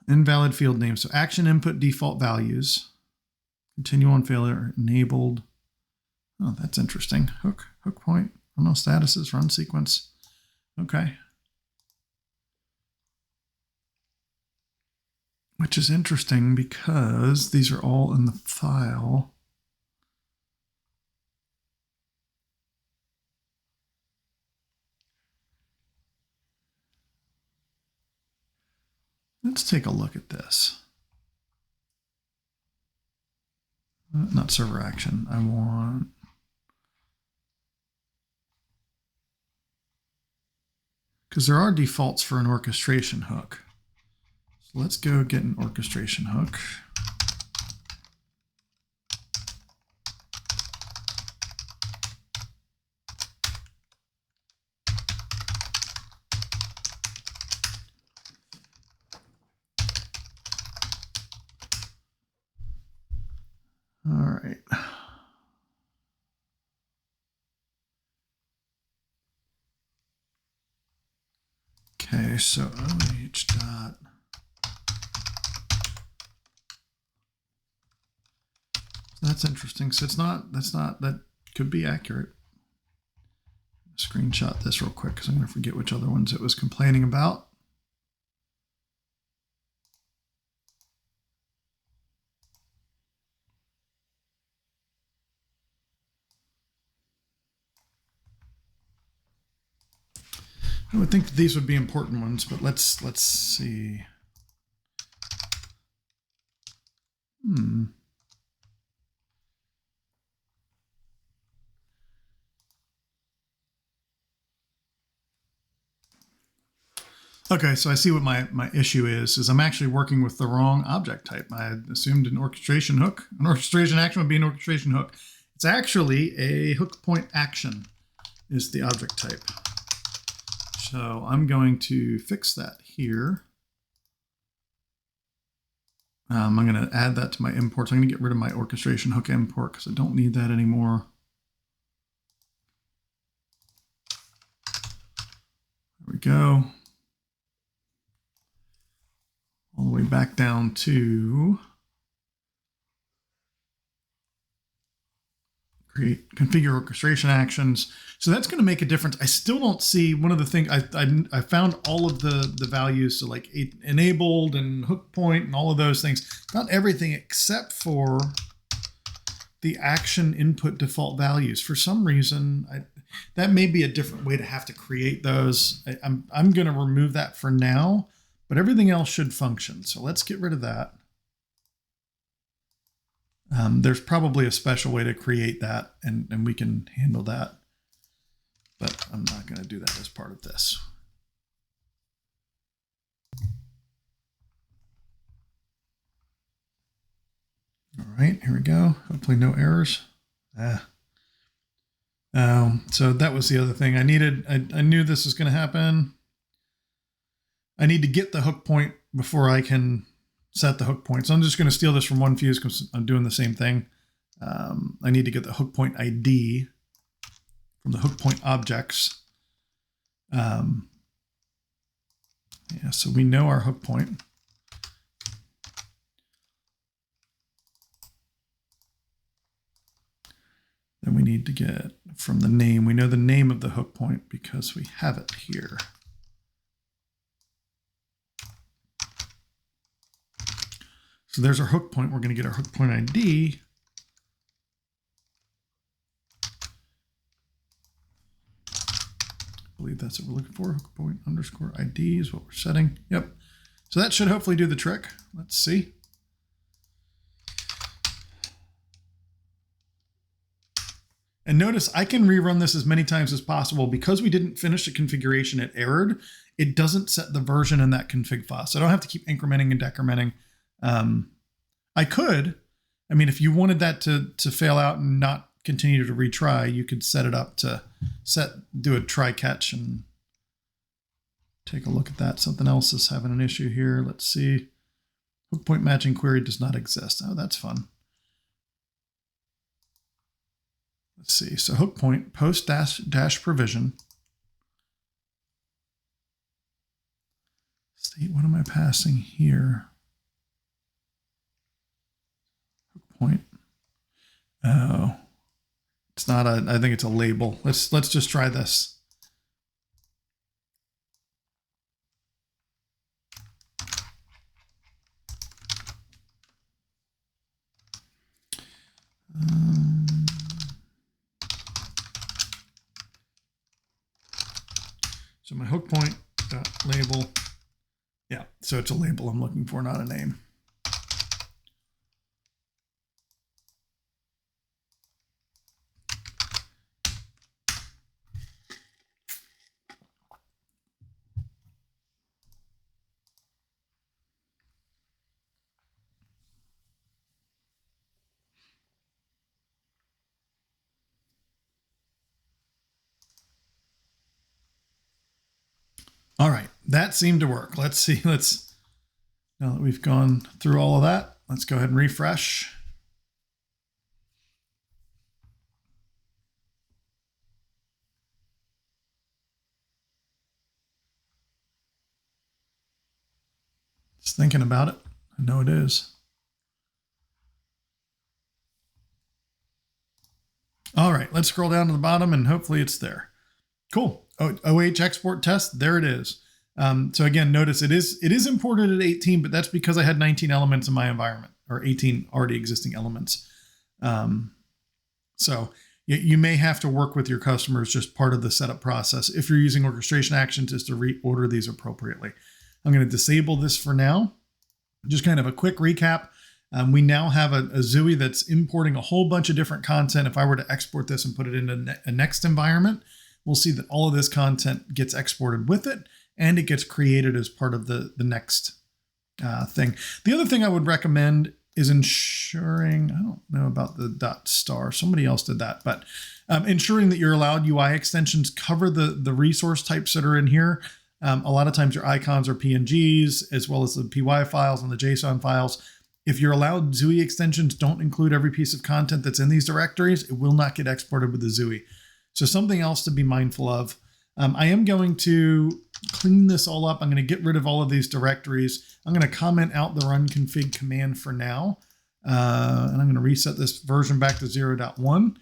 Invalid field name. So action input default values. Continue on failure enabled. Oh, that's interesting. Hook point. Oh, no statuses, run sequence. Okay. Which is interesting because these are all in the file. Let's take a look at this. Not server action. I want... because there are defaults for an orchestration hook. So let's go get an orchestration hook. All right. Okay, so OH dot. That's interesting. So that could be accurate. Screenshot this real quick because I'm going to forget which other ones it was complaining about. I would think that these would be important ones, but let's see. Okay, so I see what my issue is I'm actually working with the wrong object type. I assumed an orchestration hook. An orchestration action would be an orchestration hook. It's actually a hook point action is the object type. So I'm going to fix that here. I'm going to add that to my imports. I'm going to get rid of my orchestration hook import because I don't need that anymore. There we go. All the way back down to configure orchestration actions. So that's going to make a difference. I still don't see one of the things I found all of the values, so like enabled and hook point and all of those things, not everything except for the action input default values. For some reason, that may be a different way to have to create those. I'm going to remove that for now, but everything else should function. So let's get rid of that. There's probably a special way to create that, and we can handle that, but I'm not going to do that as part of this. All right, here we go. Hopefully no errors. So that was the other thing I needed. I knew this was going to happen. I need to get the hook point before I can set the hook point. So I'm just going to steal this from one fuse because I'm doing the same thing. I need to get the hook point ID from the hook point objects. Yeah, so we know our hook point. Then we need to get from the name. We know the name of the hook point because we have it here. So there's our hook point. We're going to get our hook point ID. I believe that's what we're looking for. Hook point underscore ID is what we're setting. Yep. So that should hopefully do the trick. Let's see. And notice I can rerun this as many times as possible. Because we didn't finish the configuration, it errored. It doesn't set the version in that config file. So I don't have to keep incrementing and decrementing. I could, I mean, if you wanted that to fail out and not continue to retry, you could set it up to do a try catch and take a look at that. Something else is having an issue here. Let's see. Hook point matching query does not exist. Oh, that's fun. Let's see. So hook point post dash provision. State, what am I passing here? Point. Oh, it's not I think it's a label. Let's just try this. So my hook point label. Yeah, so it's a label I'm looking for, not a name. All right, that seemed to work. Let's see. Now that we've gone through all of that, let's go ahead and refresh. Just thinking about it. I know it is. All right, let's scroll down to the bottom and hopefully it's there. Cool. OH export test, there it is. So again, notice it is imported at 18, but that's because I had 19 elements in my environment, or 18 already existing elements. So You may have to work with your customers, just part of the setup process. If you're using orchestration actions, is to reorder these appropriately. I'm going to disable this for now. Just kind of a quick recap. We now have a ZUI that's importing a whole bunch of different content. If I were to export this and put it into a next environment, we'll see that all of this content gets exported with it, and it gets created as part of the next thing. The other thing I would recommend is ensuring, I don't know about the .star, somebody else did that, but ensuring that your allowed UI extensions cover the resource types that are in here. A lot of times your icons are PNGs, as well as the PY files and the JSON files. If your allowed ZUI extensions don't include every piece of content that's in these directories, it will not get exported with the ZUI. So something else to be mindful of. I am going to clean this all up. I'm going to get rid of all of these directories. I'm going to comment out the run config command for now. And I'm going to reset this version back to 0.1.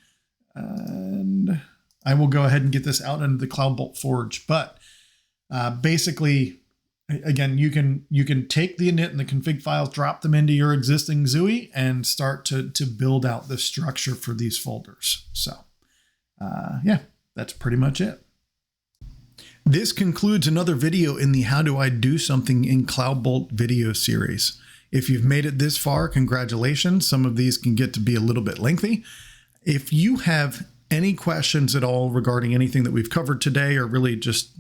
And I will go ahead and get this out into the CloudBolt Forge. But basically, again, you can take the init and the config files, drop them into your existing ZUI, and start to build out the structure for these folders. So yeah, that's pretty much it. This concludes another video in the How Do I Do Something in CloudBolt video series. If you've made it this far, congratulations. Some of these can get to be a little bit lengthy. If you have any questions at all regarding anything that we've covered today, or really just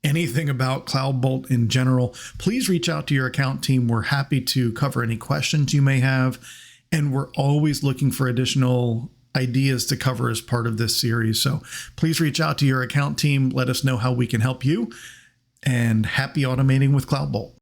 anything about CloudBolt in general, please reach out to your account team. We're happy to cover any questions you may have, and we're always looking for additional ideas to cover as part of this series. So please reach out to your account team. Let us know how we can help you, and happy automating with CloudBolt.